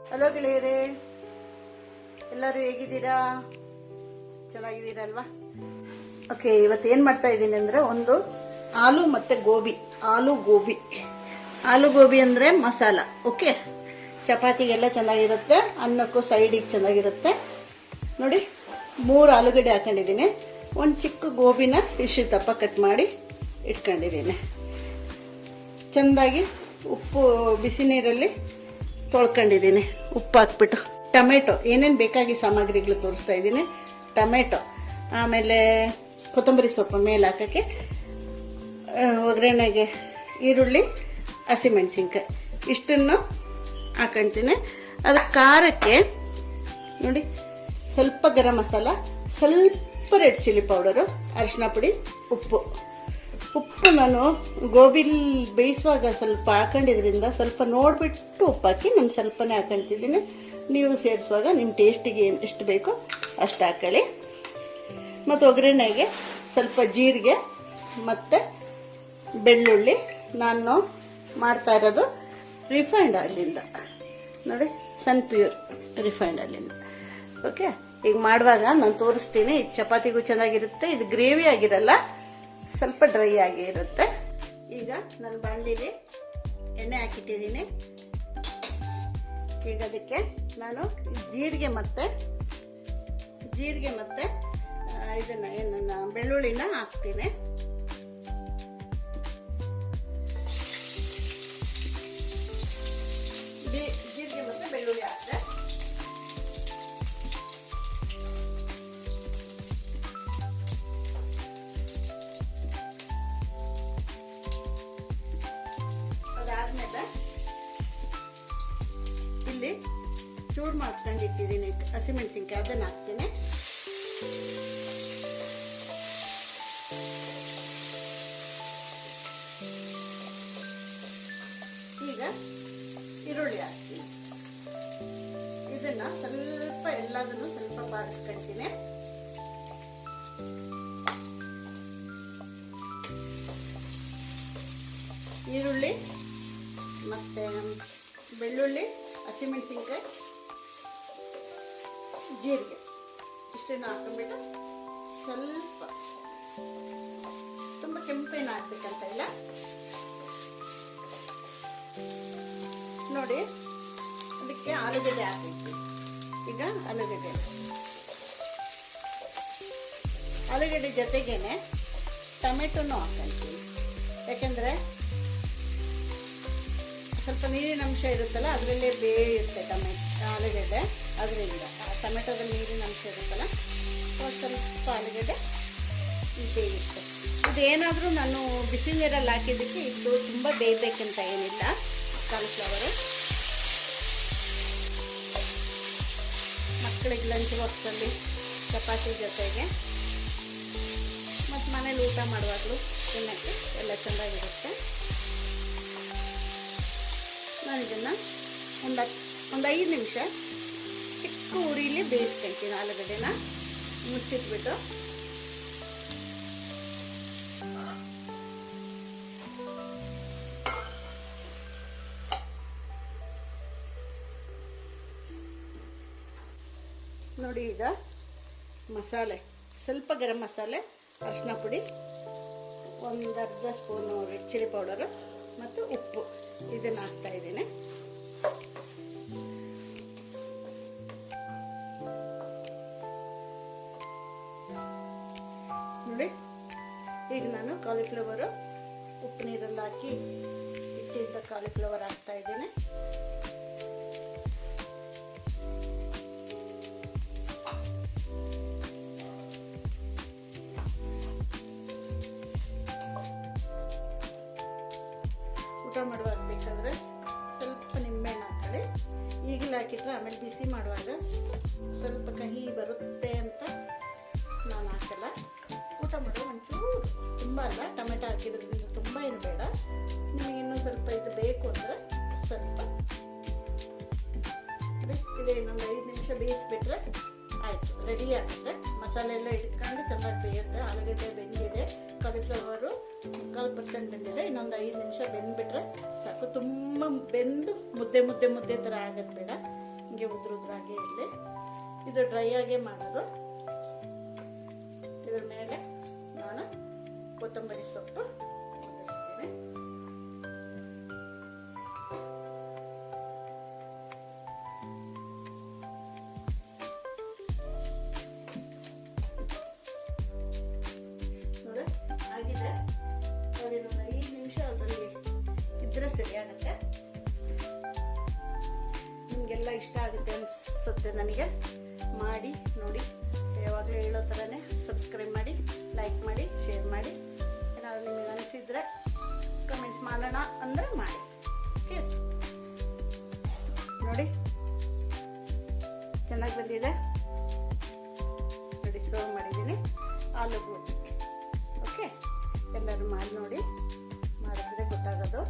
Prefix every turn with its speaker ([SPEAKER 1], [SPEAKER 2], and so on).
[SPEAKER 1] Hello ಗೆಳೆಯರೇ, ಎಲ್ಲರೂ ಹೇಗಿದ್ದೀರಾ? ಚೆನ್ನಾಗಿದ್ದೀರಲ್ವಾ? ಓಕೆ, ಇವತ್ತು ಏನು ಮಾಡ್ತಾ ಇದ್ದೀನಿ ಅಂದರೆ ಒಂದು ಆಲೂ ಮತ್ತು ಗೋಬಿ. ಆಲೂ ಗೋಬಿ ಅಂದರೆ ಮಸಾಲ. ಓಕೆ, ಚಪಾತಿಗೆಲ್ಲ ಚೆನ್ನಾಗಿರುತ್ತೆ, ಅನ್ನಕ್ಕೂ ಸೈಡಿಗೆ ಚೆನ್ನಾಗಿರುತ್ತೆ. ನೋಡಿ, 3 ಆಲೂಗಡ್ಡೆ ಹಾಕೊಂಡಿದ್ದೀನಿ. ಒಂದು ಚಿಕ್ಕ ಗೋಬಿನ ಇಷ್ಟು ದಪ್ಪ ಕಟ್ ಮಾಡಿ ಇಟ್ಕೊಂಡಿದ್ದೀನಿ. ಚೆಂದಾಗಿ ಉಪ್ಪು ಬಿಸಿ ನೀರಲ್ಲಿ ತೊಳ್ಕೊಂಡಿದ್ದೀನಿ, ಉಪ್ಪು ಹಾಕ್ಬಿಟ್ಟು. ಟೊಮೆಟೊ ಏನೇನು ಬೇಕಾಗಿ ಸಾಮಗ್ರಿಗಳು ತೋರಿಸ್ತಾ ಇದ್ದೀನಿ. ಟೊಮೆಟೊ, ಆಮೇಲೆ ಕೊತ್ತಂಬರಿ ಸೊಪ್ಪು ಮೇಲೆ ಹಾಕೋಕ್ಕೆ, ಒಗ್ಗರಣೆಗೆ ಈರುಳ್ಳಿ, ಹಸಿಮೆಣಸಿನ್ಕಾಯಿ ಇಷ್ಟನ್ನು ಹಾಕೊಳ್ತೀನಿ. ಅದು ಖಾರಕ್ಕೆ ನೋಡಿ ಸ್ವಲ್ಪ ಗರಂ ಮಸಾಲ, ಸ್ವಲ್ಪ ರೆಡ್ ಚಿಲ್ಲಿ ಪೌಡರು, ಅರಿಶಿನ ಪುಡಿ, ಉಪ್ಪು ನಾನು ಗೋಬಿಲಿ ಬೇಯಿಸುವಾಗ ಸ್ವಲ್ಪ ಹಾಕೊಂಡಿದ್ರಿಂದ ಸ್ವಲ್ಪ ನೋಡಿಬಿಟ್ಟು ಉಪ್ಪು ಹಾಕಿ ನಾನು ಸ್ವಲ್ಪನೇ ಹಾಕೊಳ್ತಿದ್ದೀನಿ. ನೀವು ಸೇರಿಸುವಾಗ ನಿಮ್ಮ ಟೇಸ್ಟಿಗೆ ಎಷ್ಟು ಬೇಕೋ ಅಷ್ಟು ಹಾಕೊಳ್ಳಿ. ಮತ್ತು ಒಗ್ಗರಣೆಗೆ ಸ್ವಲ್ಪ ಜೀರಿಗೆ ಮತ್ತು ಬೆಳ್ಳುಳ್ಳಿ. ನಾನು ಮಾಡ್ತಾ ಇರೋದು ರಿಫೈಂಡ್ ಆಯಿಲಿಂದ, ನೋಡಿ, ಸನ್ ಪ್ಯೂರ್ ರಿಫೈಂಡ್ ಆಯಿಲಿಂದ. ಓಕೆ, ಈಗ ಮಾಡುವಾಗ ನಾನು ತೋರಿಸ್ತೀನಿ. ಇದು ಚಪಾತಿಗೂ ಚೆನ್ನಾಗಿರುತ್ತೆ, ಇದು ಗ್ರೇವಿ ಆಗಿರಲ್ಲ, ಸ್ವಲ್ಪ ಡ್ರೈ ಆಗಿ ಇರುತ್ತೆ. ಈಗ ನಾನು ಬಾಣಲಿಲಿ ಎಣ್ಣೆ ಹಾಕಿಟ್ಟಿದ್ದೀನಿ. ಈಗ ಅದಕ್ಕೆ ನಾನು ಜೀರಿಗೆ ಮತ್ತೆ ಇದನ್ನ ಏನನ್ನ ಬೆಳ್ಳುಳ್ಳಿನ ಹಾಕ್ತೀನಿ. ಜೀರಿಗೆ ಮತ್ತೆ ಬೆಳ್ಳುಳ್ಳಿ ಹಾಕಿದೆ. ಅದಾದ್ಮೇಲೆ ಇಲ್ಲಿ ಚೂರು ಮಾಡ್ಕೊಂಡಿಟ್ಟಿದ್ದೀನಿ ಹಸಿಮೆಣಸಿನ್ಕಾಯಿ, ಅದನ್ನ ಹಾಕ್ತೀನಿ. ಈಗ ಈರುಳ್ಳಿ ಹಾಕ್ತೀನಿ. ಇದನ್ನ ಸ್ವಲ್ಪ ಎಲ್ಲದನ್ನು ಸ್ವಲ್ಪ ಬಾಡಿಸ್ಕೊಳ್ತೀನಿ. ಈರುಳ್ಳಿ ಮತ್ತೆ ಬೆಳ್ಳುಳ್ಳಿ, ಹಸಿಮೆಣಸಿನ್ಕಾಯಿ, ಜೀರಿಗೆ ಇಷ್ಟನ್ನು ಹಾಕೊಂಡ್ಬಿಟ್ಟು ಸ್ವಲ್ಪ, ತುಂಬ ಕೆಂಪೇನು ಹಾಕ್ಬೇಕಂತ ಇಲ್ಲ. ನೋಡಿ, ಅದಕ್ಕೆ ಆಲೂಗಡ್ಡೆ ಹಾಕಬೇಕು. ಈಗ ಆಲೂಗಡ್ಡೆ ಜೊತೆಗೇನೆ ಟೊಮೆಟೊನು ಹಾಕೊಂತೀನಿ. ಯಾಕೆಂದರೆ ಸ್ವಲ್ಪ ನೀರಿನ ಅಂಶ ಇರುತ್ತಲ್ಲ, ಅದರಲ್ಲೇ ಬೇಯುತ್ತೆ ಆಲೂಗಡ್ಡೆ. ಅದರಿಂದ ಟೊಮೆಟೊದಲ್ಲಿ ನೀರಿನ ಅಂಶ ಇರುತ್ತಲ್ಲ, ಸ್ವಲ್ಪ ಆಲೂಗಡ್ಡೆ ಬೇಯುತ್ತೆ. ಇದೇನಾದರೂ ನಾನು ಬಿಸಿ ನೀರಲ್ಲಿ ಹಾಕಿದ್ದಕ್ಕೆ ಇದು ತುಂಬ ಬೇಯಬೇಕಂತ ಏನಿಲ್ಲ. ಕಾಲಿಫ್ಲವರು ಮಕ್ಕಳಿಗೆ ಲಂಚ್ ಬಾಕ್ಸಲ್ಲಿ ಚಪಾತಿ ಜೊತೆಗೆ ಮತ್ತು ಮನೇಲಿ ಊಟ ಮಾಡುವಾಗಲೂ ತಿನ್ನೋಕ್ಕೆ ಎಲ್ಲ ಚೆನ್ನಾಗಿರುತ್ತೆ. ನಾನು ಇದನ್ನು ಒಂದು 5 ನಿಮಿಷ ಚಿಕ್ಕ ಉರಿಲಿ ಬೇಯಿಸ್ಕೊಳ್ತೀನಿ. ಆಲೂಗಡ್ಡೆನ ಮುಚ್ಚಿಟ್ಬಿಟ್ಟು ನೋಡಿ. ಈಗ ಮಸಾಲೆ, ಸ್ವಲ್ಪ ಗರಂ ಮಸಾಲೆ, ಅರಿಶಿನ ಪುಡಿ, ಒಂದು ಅರ್ಧ ಸ್ಪೂನು ರೆಡ್ ಚಿಲ್ಲಿ ಪೌಡರು ಮತ್ತು ಉಪ್ಪು ಇದನ್ನು ಹಾಕ್ತಾ ಇದ್ದೀನಿ. ನೋಡಿ, ಈಗ ನಾನು ಕಾಲಿಫ್ಲವರು ಉಪ್ಪು ನೀರಲ್ಲಿ ಹಾಕಿ ಇಟ್ಟಿದ್ದ ಕಾಲಿಫ್ಲವರ್ ಹಾಕ್ತಾ ಇದ್ದೀನಿ. ಊಟ ಮಾಡುವಾಗ ಬೇಕಾದರೆ ಸ್ವಲ್ಪ ನಿಂಬೆಹಣ್ಣು ಹಾಕೊಳ್ಳಿ. ಈಗಲೇ ಹಾಕಿಟ್ರೆ ಆಮೇಲೆ ಬಿಸಿ ಮಾಡುವಾಗ ಸ್ವಲ್ಪ ಕಹಿ ಬರುತ್ತೆ ಅಂತ ನಾನು ಹಾಕಲ್ಲ. ಊಟ ಮಾಡುವಾಗ ಒಂಚೂರು, ತುಂಬ ಅಲ್ಲ, ಟೊಮೆಟೊ ಹಾಕಿದ್ರಿಂದ ತುಂಬ ಏನು ಬೇಡ. ನಿಮಗೆ ಇನ್ನೂ ಸ್ವಲ್ಪ ಇದು ಬೇಕು ಅಂದರೆ ಸ್ವಲ್ಪ ಇದೆ. ಇನ್ನೊಂದು 5 ನಿಮಿಷ ಬೇಯಿಸ್ಬಿಟ್ರೆ ಆಯಿತು, ರೆಡಿ ಆಗುತ್ತೆ. ಮಸಾಲೆ ಎಲ್ಲ ಇಟ್ಕೊಂಡು ಚೆನ್ನಾಗಿ ಬೇಯುತ್ತೆ. ಆಲೂಗಡ್ಡೆ ಬೆಂದಿದೆ, ಕಾಲಿಫ್ಲವರು 1/4% ಬೆಂದಿದೆ. ಇನ್ನೊಂದು 5 ನಿಮಿಷ ಬೆಂದ್ಬಿಟ್ರೆ ಸಾಕು. ತುಂಬ ಬೆಂದು ಮುದ್ದೆ ಥರ ಆಗೋದು ಬೇಡ. ಹಿಂಗೆ ಉದ್ರಾಗೆ ಇರಲಿ. ಇದು ಡ್ರೈ ಆಗೇ ಮಾಡೋದು. ಇದ್ರ ಮೇಲೆ ನಾನು ಕೊತ್ತಂಬರಿ ಸೊಪ್ಪು ಉದುರಿಸ್ತೀನಿ. ನೋಡಿ ಆಗಿದೆ ನೋಡಿ, ಒಂದು 5 ನಿಮಿಷ ಅದರಲ್ಲಿ ಇದ್ರೆ ಸರಿಯಾಗುತ್ತೆ. ನಿಮಗೆಲ್ಲ ಇಷ್ಟ ಆಗುತ್ತೆ ಅನಿಸುತ್ತೆ ನನಗೆ. ಮಾಡಿ ನೋಡಿ, ಯಾವಾಗಲೂ ಹೇಳೋ ಥರನೇ ಸಬ್ಸ್ಕ್ರೈಬ್ ಮಾಡಿ, ಲೈಕ್ ಮಾಡಿ, ಶೇರ್ ಮಾಡಿ. ಏನಾದ್ರು ನಿಮಗೆ ಅನಿಸಿದ್ರೆ ಕಮೆಂಟ್ಸ್ ಮಾಡೋಣ ಅಂದರೆ ಮಾಡಿ. ಓಕೆ, ನೋಡಿ ಚೆನ್ನಾಗಿ ಬಂದಿದೆ ನೋಡಿ. ಸರ್ವ್ ಮಾಡಿದ್ದೀನಿ ಆಲೂ ಗೋಬಿ. ಓಕೆ, ಎಲ್ಲರೂ ಮಾಡಿ ನೋಡಿ, ಮಾಡಿದ್ರೆ ಗೊತ್ತಾಗೋದು.